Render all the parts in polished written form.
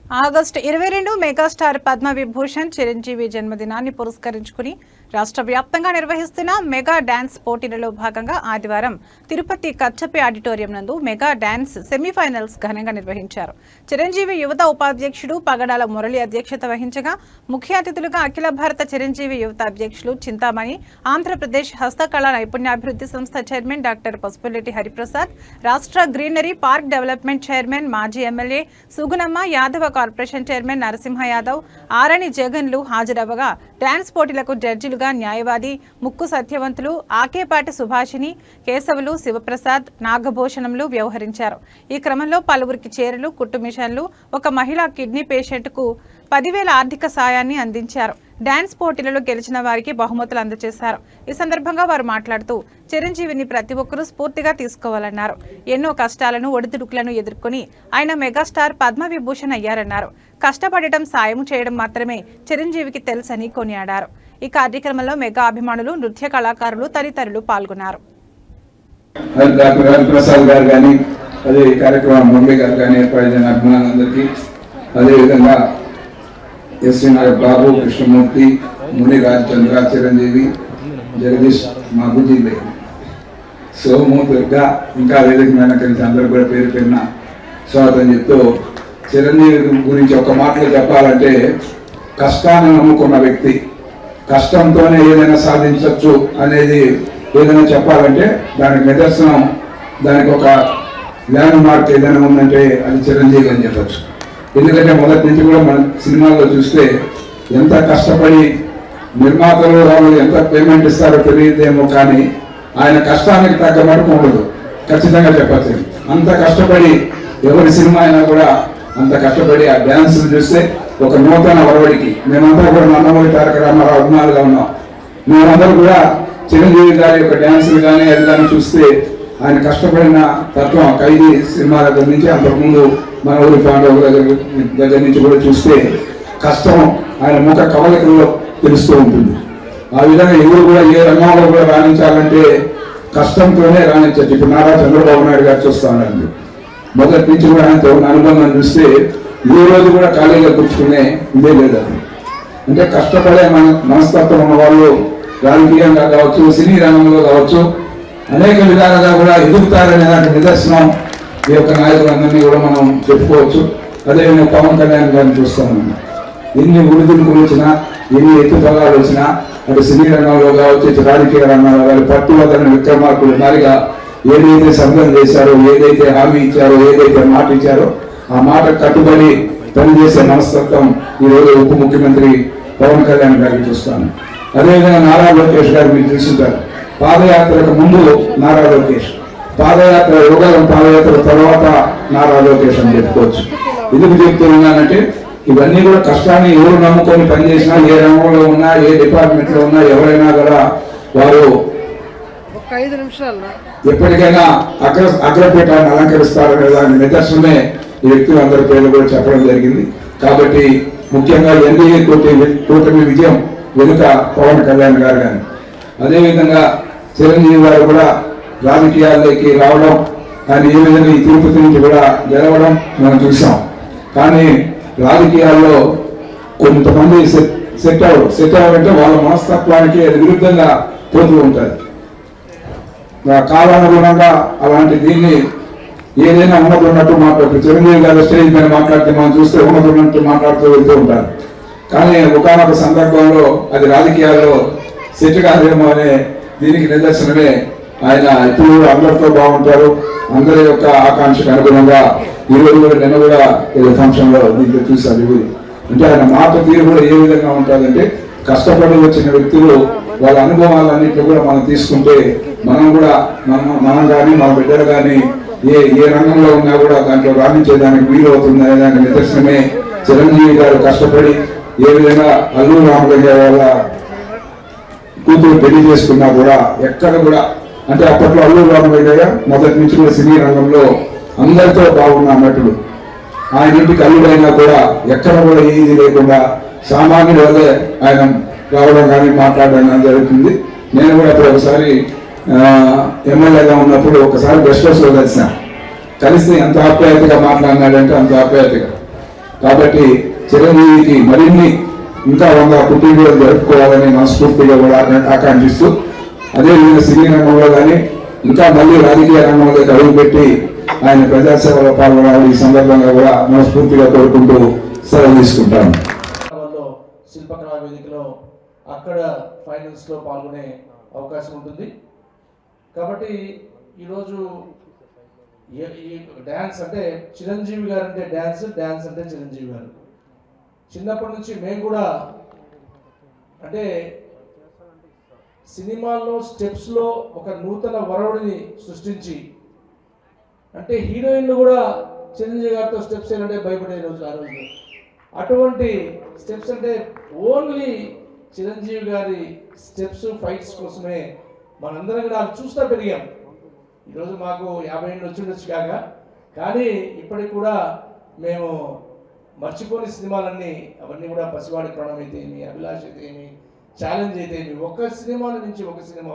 August 22 megastar Padma Vibhushan Chiranjeevi జన్మదినాన్ని పురస్కరించుకుని రాష్ట్ర వ్యాప్తంగా నిర్వహిస్తున్న మెగా డాన్స్ పోటీలలో భాగంగా ఆదివారం తిరుపతి కచ్చపి ఆడిటోరియం నందు మెగా డాన్స్ సెమీఫైనల్స్ ఘనంగా నిర్వహించారు. చిరంజీవి యువత ఉపాధ్యక్షుడు పగడాల మురళి అధ్యక్షత వహించగా ముఖ్య అతిథులుగా అఖిల భారత చిరంజీవి యువత అధ్యక్షులు చింతామణి, ఆంధ్రప్రదేశ్ హస్తకళా నైపుణ్యాభివృద్ధి సంస్థ చైర్మన్ డాక్టర్ పసుపులెట్టి హరిప్రసాద్, రాష్ట్ర గ్రీనరీ పార్క్ డెవలప్మెంట్ చైర్మన్ మాజీ MLA Sugunamma, Yadava corporation chairman Narasimha Yadav, Arani జగన్లు హాజరవ్వగా డాన్స్ పోటీలకు జడ్జిలుగా న్యాయవాది ముక్కు సత్యవంతులు, ఆకేపాటి సుభాషిణి, కేశవులు, శివప్రసాద్, నాగభూషణంలు వ్యవహరించారు. ఈ క్రమంలో పలువురికి చీరలు, కుట్టు మిషన్లు, ఒక మహిళా కిడ్నీ పేషెంట్కు 10,000 ఆర్థిక సాయాన్ని అందించారు. డాన్స్ పోటీలలో గెలిచిన వారికి బహుమతులు అందజేశారు. ఈ సందర్భంగా వారు మాట్లాడుతూ చిరంజీవిని ప్రతి ఒక్కరూ స్ఫూర్తిగా తీసుకోవాలన్నారు. ఎన్నో కష్టాలను, ఒడిదుడుకులను ఎదుర్కొని ఆయన మెగాస్టార్ పద్మవిభూషణ్ అయ్యారన్నారు. కష్టపడటం, సాయం చేయడం మాత్రమే చిరంజీవికి తెలుసని కొనియాడారు. ఈ కార్యక్రమంలో మెగా అభిమానులు, నృత్య కళాకారులు తదితరులు పాల్గొన్నారు. బాబు, కృష్ణమూర్తి, ముని రాజచంద్ర, చిరంజీవి, జగదీష్, మా బుజ్జి, సోము, దుర్గా, ఇంకా వేదిక మేనకరించి అందరూ కూడా పేరు పేరున స్వాగతం చెప్తూ, చిరంజీవి గురించి ఒక మాటలో చెప్పాలంటే కష్టాన్ని నమ్ముకున్న వ్యక్తి, కష్టంతోనే ఏదైనా సాధించవచ్చు అనేది ఏదైనా చెప్పాలంటే దానికి నిదర్శనం, దానికి ఒక ల్యాండ్ మార్క్ ఏదైనా ఉందంటే అది చిరంజీవి అని చెప్పచ్చు. ఎందుకంటే మొదటి నుంచి కూడా మన సినిమాల్లో చూస్తే ఎంత కష్టపడి నిర్మాతలు వాళ్ళు ఎంత పేమెంట్ ఇస్తారో తెలియదేమో, కానీ ఆయన కష్టానికి తగ్గ మటుకు ఉండదు, ఖచ్చితంగా చెప్పచ్చు. అంత కష్టపడి ఎవరి సినిమా అయినా కూడా అంత కష్టపడి ఆ డ్యాన్సులు చూస్తే ఒక నూతన ఒరవడికి మేమంతా కూడా నందమూరి తారక రామారావు అభిమానులుగా ఉన్నాం. మేమందరూ కూడా చిరంజీవి గారి యొక్క డ్యాన్సులు కానీ అది కానీ చూస్తే ఆయన కష్టపడిన తత్వం, ఖైదీ సినిమా దగ్గర నుంచి అంతకుముందు మన ఊరి పాండవుల దగ్గర నుంచి కూడా చూస్తే కష్టం ఆయన ముఖ కవలికల్లో తెలుస్తూ ఉంటుంది. ఆ విధంగా ఎవరు కూడా ఏ రంగంలో కూడా రాణించాలంటే కష్టంతోనే రాణించచ్చు. ఇప్పుడు నారా చంద్రబాబు నాయుడు గారు చూస్తా ఉన్నారండి, మొదటి నుంచి కూడా ఆయనతో ఉన్న అనుబంధం చూస్తే ఏ రోజు కూడా ఖాళీగా కూర్చుకునే ఇదే లేదు. అంటే కష్టపడే మనస్తత్వం ఉన్న వాళ్ళు రాజకీయంగా కావచ్చు, సినీ రంగంలో కావచ్చు, అనేక విధాలుగా కూడా ఎదుగుతారనే దానికి నిదర్శనం ఈ యొక్క నాయకులందరినీ కూడా మనం చెప్పుకోవచ్చు. అదేవిధంగా పవన్ కళ్యాణ్ గారిని చూస్తాం. ఎన్ని ఒడిదుడుకులు వచ్చినా, ఎన్ని ఎత్తుపల్లాలు వచ్చినా, అటు సినీ రంగంలో కావచ్చు, ఇటు రాజకీయ రంగంలో కాదు, పట్టువదలని విక్రమార్కుడు మారిగా ఏదైతే సంఘం చేశారో, ఏదైతే హామీ ఇచ్చారో, ఏదైతే మాట ఇచ్చారో ఆ మాట కట్టుబడి పనిచేసే మనస్తత్వం ఈరోజు ఉప ముఖ్యమంత్రి పవన్ కళ్యాణ్ గారికి చూస్తాను. అదేవిధంగా నారా లోకేష్ గారు మీరు చూస్తుంటారు. పాదయాత్రకు ముందు నారా లోకేష్, పాదయాత్ర యుగలం పాదయాత్ర తర్వాత నారా లోకేష్ అని చెప్పుకోవచ్చు. ఎందుకు చెప్తూ ఉన్నానంటే ఇవన్నీ కూడా కష్టాన్ని ఎవరు నమ్ముకొని పనిచేసినా, ఏ రంగంలో ఉన్నా, ఏ డిపార్ట్మెంట్ లో ఉన్నా, ఎవరైనా కూడా వారు ఎప్పటికైనా అగ్రపీఠాన్ని అలంకరిస్తారనే దాని నిదర్శనమే ఈ వ్యక్తులు అందరి పేర్లు కూడా చెప్పడం జరిగింది. కాబట్టి ముఖ్యంగా ఎన్డీఏ కూటమి విజయం వెనుక పవన్ కళ్యాణ్ గారు కానీ, అదేవిధంగా చిరంజీవి గారు కూడా రాజకీయాల్లోకి రావడం, ఆయన ఏ విధంగా ఈ తిరుపతి నుంచి కూడా గెలవడం మనం చూసాం. కానీ రాజకీయాల్లో కొంతమంది సెట్ అవ్వాలంటే వాళ్ళ మనస్తత్వానికి అది విరుద్ధంగా పోతూ ఉంటుంది. కాలానుగుణంగా అలాంటి దీన్ని ఏదైనా ఉన్నట్టు మాట్లాడుతూ, చిరంజీవి గారు స్టేజ్ మీద మాట్లాడితే మనం చూస్తే ఉన్నట్టు మాట్లాడుతూ వెళ్తూ ఉంటారు. కానీ ఒకనొక సందర్భంలో అది రాజకీయాల్లో సెట్ కాదేమో అనే దీనికి నిదర్శనమే ఆయన ఇప్పుడు అందరితో బాగుంటారు, అందరి యొక్క ఆకాంక్షకు అనుగుణంగా ఈరోజు కూడా నిన్న కూడా ఫంక్షన్ లో దీంట్లో చూశారు. అంటే ఆయన మాట తీరు కూడా ఏ విధంగా ఉంటుందంటే కష్టపడి వచ్చిన వ్యక్తులు వాళ్ళ అనుభవాలన్నింటినీ కూడా మనం తీసుకుంటే మనం కూడా మనం కానీ మన బిడ్డలు కానీ ఏ రంగంలో ఉన్నా కూడా దాంట్లో రాణించేదానికి వీలు అవుతుంది అనే దానికి నిదర్శనమే చిరంజీవి గారు కష్టపడి ఏ విధంగా అల్లూరు రామలింగయ్య వాళ్ళ కూతురు పెళ్లి చేసుకున్నా కూడా ఎక్కడ కూడా, అంటే అప్పట్లో అల్లూరు రామలింగయ్య మొదటి నుంచి కూడా సినీ రంగంలో అందరితో బాగున్న నటుడు. ఆయన ఇంటికి అల్లుడైనా కూడా ఎక్కడ కూడా ఏది లేకుండా సామాన్యుల వల్లే ఆయన రావడం కానీ మాట్లాడడం కానీ జరుగుతుంది. నేను కూడా అప్పుడు ఒకసారి ఎమ్మెల్యేగా ఉన్నప్పుడు ఒకసారి గెస్ట్ హౌస్ లో కలిస్తే ఎంత ఆప్యాయతగా మాట్లాడినాడంటే అంత ఆప్యాయతగా కాబట్టి చిరంజీవికి మరిన్ని ఇంకా 100 పుట్టినరోజు జరుపుకోవాలని మనస్ఫూర్తిగా కూడా ఆకాంక్షిస్తూ, అదేవిధంగా సినీ రంగంలో కానీ ఇంకా మళ్ళీ రాజకీయ రంగంలోకి అడుగుపెట్టి ఆయన ప్రజాసేవలో పాల్గొనాలని ఈ సందర్భంగా కూడా మనస్ఫూర్తిగా కోరుకుంటూ సెలవు తీసుకుంటాను. శిల్పకళా వేదికలో అక్కడ ఫైనల్స్లో పాల్గొనే అవకాశం ఉంటుంది. కాబట్టి ఈరోజు ఈ డ్యాన్స్ అంటే చిరంజీవి గారు అంటే డ్యాన్స్ అంటే చిరంజీవి గారు. చిన్నప్పటి నుంచి మేము కూడా అంటే సినిమాల్లో స్టెప్స్లో ఒక నూతన వరవడిని సృష్టించి, అంటే హీరోయిన్లు కూడా చిరంజీవి గారితో స్టెప్స్ ఏంటంటే భయపడే రోజు ఆ రోజు. అటువంటి స్టెప్స్ అంటే ఓన్లీ చిరంజీవి గారి స్టెప్స్ ఫైట్స్ కోసమే మనందరం కూడా చూస్తూ పెరిగాం. ఈరోజు మాకు 50 ఏళ్ళు వచ్చిండొచ్చు కాక, కానీ ఇప్పటికి కూడా మేము మర్చిపోని సినిమాలన్నీ అవన్నీ కూడా పసివాడి ప్రాణం అయితే ఏమి, అభిలాష్ అయితే ఏమి, ఛాలెంజ్ అయితే ఏమి, ఒక సినిమా నుంచి ఒక సినిమా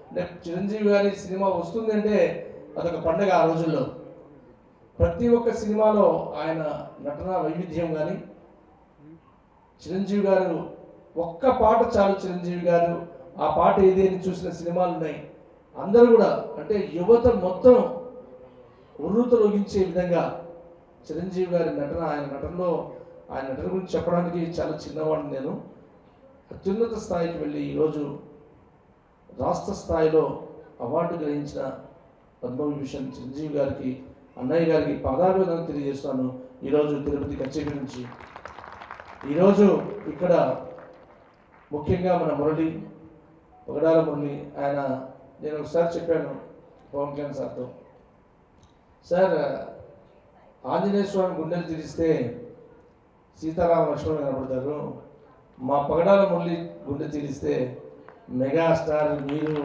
అంటే చిరంజీవి గారి సినిమా వస్తుంది అంటే అదొక పండుగ. ఆ రోజుల్లో ప్రతి ఒక్క సినిమాలో ఆయన నటన వైవిధ్యం కానీ, చిరంజీవి గారు ఒక్క పాట చాలు, చిరంజీవి గారు ఆ పాట ఏది అని చూసిన సినిమాలు ఉన్నాయి. అందరూ కూడా అంటే యువత మొత్తం ఉర్రూతలొగించే విధంగా చిరంజీవి గారి నటన, ఆయన నటన గురించి చెప్పడానికి చాలా చిన్నవాడిని నేను. అత్యున్నత స్థాయికి వెళ్ళి ఈరోజు రాష్ట్ర స్థాయిలో అవార్డు గ్రహించిన పద్మవిభూషణ్ చిరంజీవి గారికి, అన్నయ్య గారికి పాదాభివందనం తెలియజేస్తాను. ఈరోజు తిరుపతి కచేరీ నుంచి ఈరోజు ఇక్కడ ముఖ్యంగా మన మురళి, పగడాల మురళి, ఆయన నేను ఒకసారి చెప్పాను పవన్ కళ్యాణ్ సార్తో, సార్ ఆంజనేయ స్వామి గుండెలు తీరిస్తే సీతారామ లక్ష్మణ్ కనబడతారు, మా పగడాల మురళి గుండె తీరిస్తే మెగాస్టార్ మీరు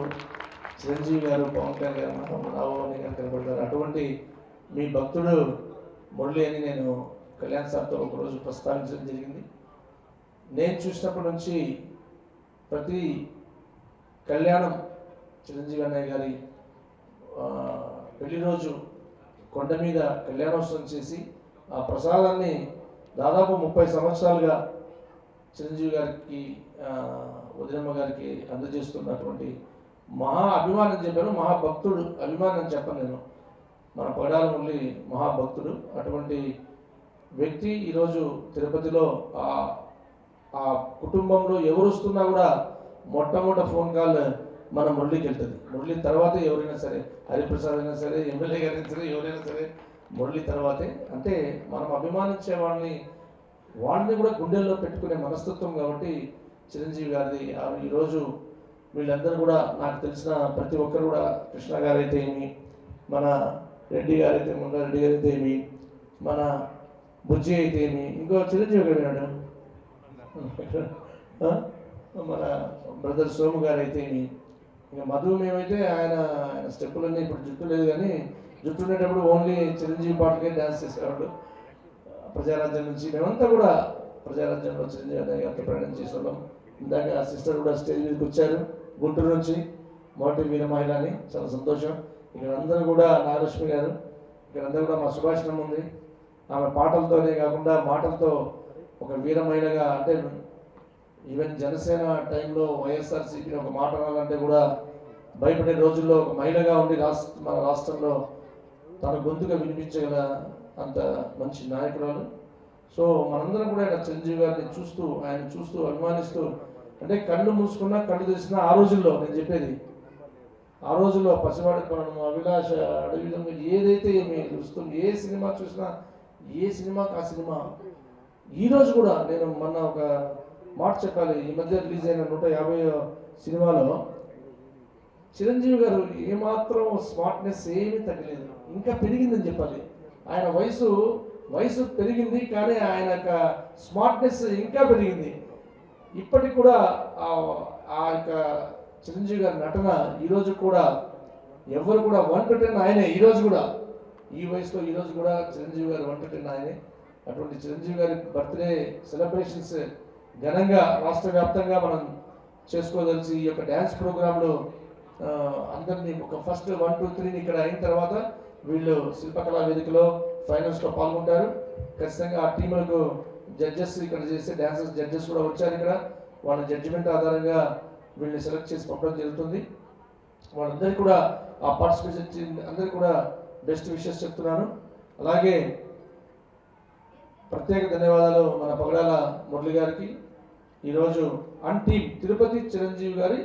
చిరంజీవి గారు, పవన్ కళ్యాణ్ గారు, రావుని గారు కనబడతారు. అటువంటి మీ భక్తుడు మురళి అని నేను కళ్యాణ్ సార్తో ఒకరోజు ప్రస్తావించడం జరిగింది. నేను చూసినప్పటి నుంచి ప్రతి కళ్యాణం చిరంజీవి అన్నయ్య గారి పెళ్లి రోజు కొండ మీద కళ్యాణోత్సవం చేసి ఆ ప్రసాదాన్ని దాదాపు 30 సంవత్సరాలుగా చిరంజీవి గారికి, వదినమ్మ గారికి అందజేస్తున్నటువంటి మహా అభిమానం చెప్పాను, మహాభక్తుడు. అభిమానం చెప్పను నేను, మన పగడాల మురళి మహాభక్తుడు. అటువంటి వ్యక్తి ఈరోజు తిరుపతిలో ఆ కుటుంబంలో ఎవరు వస్తున్నా కూడా మొట్టమొదటి ఫోన్ కాల్ మన మురళికి వెళ్తుంది. మురళి తర్వాతే ఎవరైనా సరే, హరిప్రసాద్ అయినా సరే, ఎమ్మెల్యే గారైనా సరే, ఎవరైనా సరే మురళి తర్వాతే. అంటే మనం అభిమానించే వాళ్ళని కూడా గుండెల్లో పెట్టుకునే మనస్తత్వం కాబట్టి చిరంజీవి గారిది. ఈరోజు వీళ్ళందరూ కూడా నాకు తెలిసిన ప్రతి ఒక్కరు కూడా, కృష్ణ గారైతే ఏమి, మన రెడ్డి గారైతే రెడ్డి గారైతే ఏమి, మన బుజ్జి అయితే ఏమి, ఇంకో చిరంజీవి గారు విన్నాడు, మన బ్రదర్ సోము గారు అయితే ఏమి, ఇంకా మధు మేమైతే ఆయన స్టెప్పులన్నీ ఇప్పుడు జుట్టు లేదు కానీ జుట్టు ఉండేటప్పుడు ఓన్లీ చిరంజీవి పాటకే డ్యాన్స్ చేసేవాడు. ప్రజారాజ్యం నుంచి మేమంతా కూడా ప్రజారాజ్యంలో చిరంజీవి అన్నయ్య గారితో ప్రయాణం చేసేవాళ్ళం. ఇందాక ఆ సిస్టర్ కూడా స్టేజ్ మీదకి వచ్చారు గుంటూరు నుంచి, మొదటి వీర మహిళ అని, చాలా సంతోషం. ఇక్కడ అందరూ కూడా నాగలక్ష్మి గారు, ఇక్కడ అందరూ కూడా మా సుభాషణం ఉంది. ఆమె పాటలతోనే కాకుండా మాటలతో ఒక వీర మహిళగా, అంటే ఈవెన్ జనసేన టైంలో వైఎస్ఆర్సీపీని ఒక మాట అనాలంటే కూడా భయపడే రోజుల్లో ఒక మహిళగా ఉండి మన రాష్ట్రంలో తన గొంతుగా వినిపించగల అంత మంచి నాయకురాలు. సో మనందరం కూడా ఇక్కడ చిరంజీవి గారిని ఆయన చూస్తూ అభిమానిస్తూ, అంటే కళ్ళు మూసుకున్నా కళ్ళు తెరిచినా ఆ రోజుల్లో, నేను చెప్పేది ఆ రోజుల్లో పసివాడి కొనడం, అభిలాష, అడవిధంగా ఏదైతే మీరు చూస్తుంది, ఏ సినిమా చూసినా, ఏ సినిమాకి ఆ సినిమా. ఈరోజు కూడా నేను మొన్న ఒక మాట చెప్పాలి, ఈ మధ్య రిలీజ్ అయిన 150 సినిమాలో చిరంజీవి గారు ఏమాత్రం స్మార్ట్నెస్ ఏమీ తగ్గలేదు, ఇంకా పెరిగిందని చెప్పాలి. ఆయన వయసు పెరిగింది కానీ ఆయన యొక్క స్మార్ట్నెస్ ఇంకా పెరిగింది. ఇప్పటికి కూడా ఆ యొక్క చిరంజీవి గారి నటన ఈరోజు కూడా ఎవరు కూడా 1 to 10 ఆయనే. ఈరోజు కూడా ఈ వయసులో ఈరోజు కూడా చిరంజీవి గారు 1 to 10 ఆయనే. అటువంటి చిరంజీవి గారి బర్త్డే సెలబ్రేషన్స్ ఘనంగా రాష్ట్ర వ్యాప్తంగా మనం చేసుకోదలిసి ఈ యొక్క డ్యాన్స్ ప్రోగ్రాంలో అందరినీ ఒక ఫస్ట్ 1, 2, 3 ఇక్కడ అయిన తర్వాత వీళ్ళు శిల్పకళా వేదికలో ఫైనల్స్లో పాల్గొంటారు. ఖచ్చితంగా ఆ టీములకు జడ్జెస్ ఇక్కడ చేసే డాన్సర్స్ జడ్జెస్ కూడా వచ్చారు. ఇక్కడ వాళ్ళ జడ్జిమెంట్ ఆధారంగా వీళ్ళని సెలెక్ట్ చేసి పంపడం జరుగుతుంది. వాళ్ళందరికీ కూడా ఆ పార్టిసిపేషన్ అందరికీ కూడా బెస్ట్ విషెస్ చెప్తున్నాను. అలాగే ప్రత్యేక ధన్యవాదాలు మన పగడాల మురళి గారికి. ఈరోజు టీం తిరుపతి చిరంజీవి గారి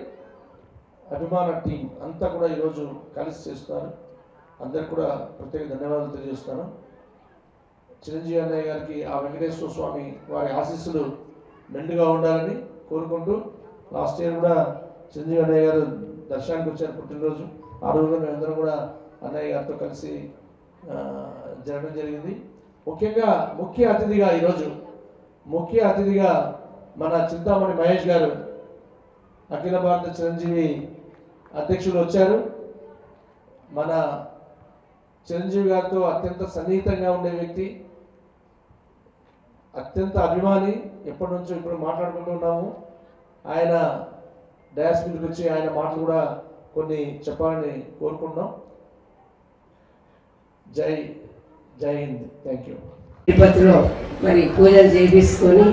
అభిమాన టీం అంతా కూడా ఈరోజు కలిసి చేస్తున్నారు. అందరికి కూడా ప్రత్యేక ధన్యవాదాలు తెలియజేస్తున్నాను. చిరంజీవి అన్నయ్య గారికి ఆ వెంకటేశ్వర స్వామి వారి ఆశీస్సులు మెండుగా ఉండాలని కోరుకుంటూ, లాస్ట్ ఇయర్ కూడా చిరంజీవి అన్నయ్య గారు దర్శనానికి వచ్చారు పుట్టినరోజు. ఆ రోజున మేమందరం కూడా అన్నయ్య గారితో కలిసి జరగడం జరిగింది. ముఖ్యంగా ముఖ్య అతిథిగా మన చింతామణి మహేష్ గారు అఖిల భారత చిరంజీవి అధ్యక్షులు వచ్చారు. మన చిరంజీవి గారితో అత్యంత సన్నిహితంగా ఉండే వ్యక్తి, అత్యంత అభిమాని. ఎప్పటి నుంచో ఇప్పుడు మాట్లాడుకుంటూ ఉన్నాము. ఆయన డయాస్ మీదకి వచ్చి ఆయన మాటలు కూడా కొన్ని చెప్పాలని కోరుకుంటున్నాం. జై హింద్. Thank you. తిరుపతిలో మరి పూజలు చేయించుకొని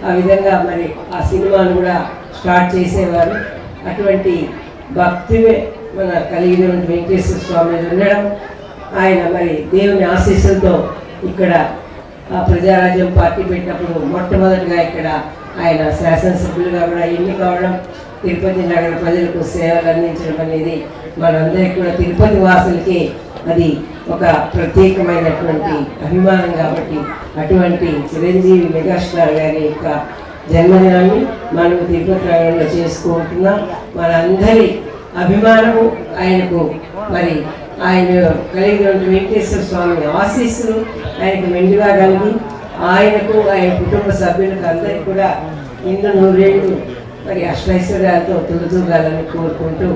ఆ విధంగా మరి ఆ సినిమాను కూడా స్టార్ట్ చేసేవారు. అటువంటి భక్తి మన కలిగినటువంటి వెంకటేశ్వర స్వామి ఉండడం, ఆయన మరి దేవుని ఆశీస్సులతో ఇక్కడ ప్రజారాజ్యం పార్టీ పెట్టినప్పుడు మొట్టమొదటిగా ఇక్కడ ఆయన శాసనసభ్యులుగా కూడా ఎన్నిక కావడం, తిరుపతి నగర ప్రజలకు సేవలు అందించడం అనేది మనందరికీ కూడా తిరుపతి వాసులకి అది ఒక ప్రత్యేకమైనటువంటి అభిమానం. కాబట్టి అటువంటి చిరంజీవి మెగాస్టార్ గారి యొక్క జన్మదినాన్ని మనం తిరుపతి నగరంలో చేసుకుంటున్నాం. మనందరి అభిమానము ఆయనకు, మరి ఆయన కలిగినటువంటి వెంకటేశ్వర స్వామి ఆశీస్సులు ఆయనకు మెండుగా కలిగి ఆయనకు ఆయన కుటుంబ సభ్యులకు అందరికీ కూడా నిండు నూరేళ్ళు మరి అష్టైశ్వర్యాలతో తులుతూగాలని కోరుకుంటూ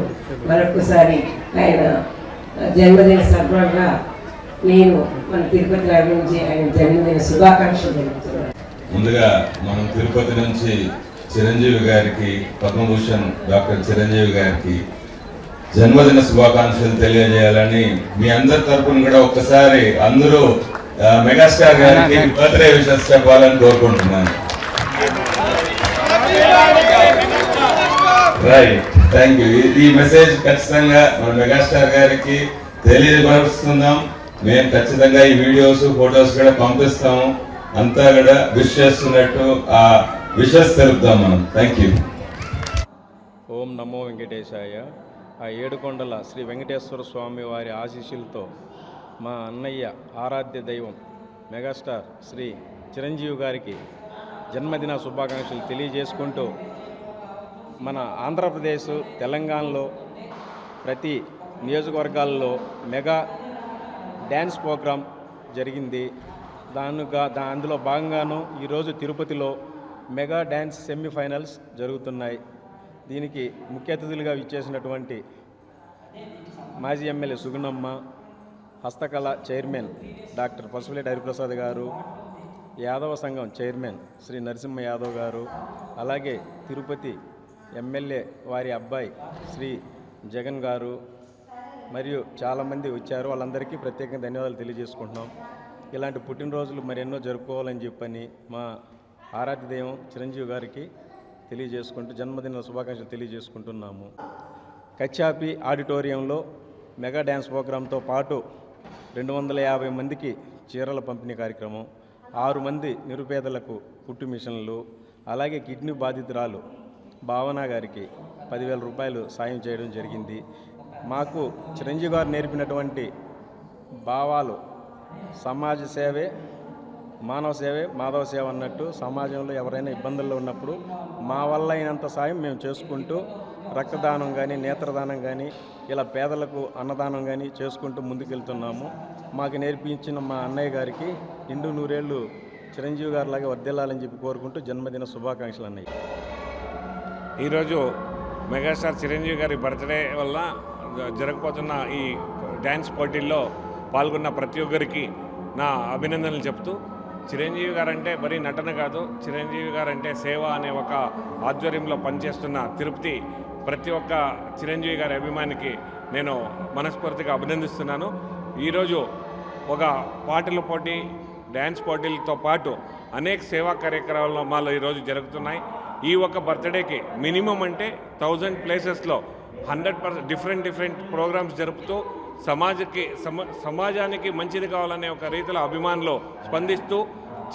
మరొకసారి ఆయన జన్మదిన సందర్భంగా నేను మన తిరుపతి నగరం నుంచి ఆయన జన్మదిన శుభాకాంక్షలు తెలుపుతున్నాను. ముందుగా మనం తిరుపతి నుంచి చిరంజీవి గారికి, పద్మభూషణ్ డాక్టర్ చిరంజీవి గారికి జన్మదిన శుభాకాంక్షలు తెలియజేయాలని మీ అందరి తరఫున కూడా ఒక్కసారి అందరూ మెగాస్టార్ గారికి బర్త్డే విషెస్ చెప్పాలని కోరుకుంటున్నాను. Right, thank you. ఈ మెసేజ్ ఖచ్చితంగా మన మెగాస్టార్ గారికి తెలియపరుస్తున్నాం. మేము ఖచ్చితంగా ఈ వీడియోస్ ఫొటోస్ కూడా పంపిస్తాము. అంతా కూడా విష్ చేస్తున్నట్టు ఆ విషెస్ తెలుపుతాం మనం. Thank you. ఓం నమో వెంకటేశాయ. ఆ ఏడుకొండల శ్రీ వెంకటేశ్వర స్వామి వారి ఆశీస్సులతో మా అన్నయ్య ఆరాధ్య దైవం మెగాస్టార్ శ్రీ చిరంజీవి గారికి జన్మదిన శుభాకాంక్షలు తెలియజేసుకుంటూ, మన ఆంధ్రప్రదేశ్, తెలంగాణలో ప్రతి నియోజకవర్గాల్లో మెగా డ్యాన్స్ ప్రోగ్రాం జరిగింది. అందులో భాగంగాను ఈరోజు తిరుపతిలో మెగా డ్యాన్స్ సెమీఫైనల్స్ జరుగుతున్నాయి. దీనికి ముఖ్య అతిథులుగా ఇచ్చేసినటువంటి మాజీ ఎమ్మెల్యే సుగుణమ్మ, హస్తకళ చైర్మన్ డాక్టర్ పసుపులేటి హరిప్రసాద్ గారు, యాదవ సంఘం చైర్మన్ శ్రీ నరసింహ యాదవ్ గారు, అలాగే తిరుపతి ఎమ్మెల్యే వారి అబ్బాయి శ్రీ జగన్ గారు మరియు చాలామంది వచ్చారు. వాళ్ళందరికీ ప్రత్యేకంగా ధన్యవాదాలు తెలియజేసుకుంటున్నాం. ఇలాంటి పుట్టినరోజులు మరెన్నో జరుపుకోవాలని చెప్పని మా ఆరాధ్య దైవం చిరంజీవి గారికి తెలియజేసుకుంటూ జన్మదిన శుభాకాంక్షలు తెలియజేసుకుంటున్నాము. కచ్చాపి ఆడిటోరియంలో మెగా డ్యాన్స్ ప్రోగ్రాంతో పాటు 250 మందికి చీరల పంపిణీ కార్యక్రమం, 6 మంది నిరుపేదలకు కుట్టు మిషన్లు, అలాగే కిడ్నీ బాధితురాలు భావన గారికి 10,000 రూపాయలు సాయం చేయడం జరిగింది. మాకు చిరంజీవి గారు నేర్పినటువంటి భావాలు సమాజ సేవే మానవ సేవే మాధవ సేవ అన్నట్టు, సమాజంలో ఎవరైనా ఇబ్బందుల్లో ఉన్నప్పుడు మా వల్ల అయినంత సాయం మేము చేసుకుంటూ రక్తదానం కానీ, నేత్రదానం కానీ, ఇలా పేదలకు అన్నదానం కానీ చేసుకుంటూ ముందుకెళ్తున్నాము. మాకు నేర్పించిన మా అన్నయ్య గారికి నిండు నూరేళ్ళు చిరంజీవి గారిలాగా వర్ధిల్లాలని చెప్పి కోరుకుంటూ జన్మదిన శుభాకాంక్షలు అన్నయ్య. ఈరోజు మెగాస్టార్ చిరంజీవి గారి బర్త్డే వల్ల జరగబోతున్న ఈ డ్యాన్స్ పోటీల్లో పాల్గొన్న ప్రతి ఒక్కరికి నా అభినందనలు చెప్తూ, చిరంజీవి గారంటే మరీ నటన కాదు, చిరంజీవి గారంటే సేవ అనే ఒక ఆధ్వర్యంలో పనిచేస్తున్న తిరుపతి ప్రతి ఒక్క చిరంజీవి గారి అభిమానికి నేను మనస్ఫూర్తిగా అభినందిస్తున్నాను. ఈరోజు ఒక పాటల పోటీ, డ్యాన్స్ పోటీలతో పాటు అనేక సేవా కార్యక్రమాలు ఈరోజు జరుగుతున్నాయి. ఈ ఒక బర్త్డేకి మినిమం అంటే 1000 ప్లేసెస్లో 100% డిఫరెంట్ ప్రోగ్రామ్స్ జరుపుతూ సమాజానికి మంచిది కావాలనే ఒక రీతిలో అభిమానులు స్పందిస్తూ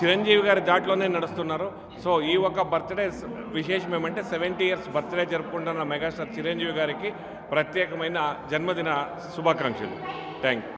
చిరంజీవి గారి దాంట్లోనే నడుస్తున్నారు. సో ఈ ఒక బర్త్డే విశేషం ఏమంటే 70 ఇయర్స్ బర్త్డే జరుపుకుంటున్న మెగాస్టార్ చిరంజీవి గారికి ప్రత్యేకమైన జన్మదిన శుభాకాంక్షలు. Thank you.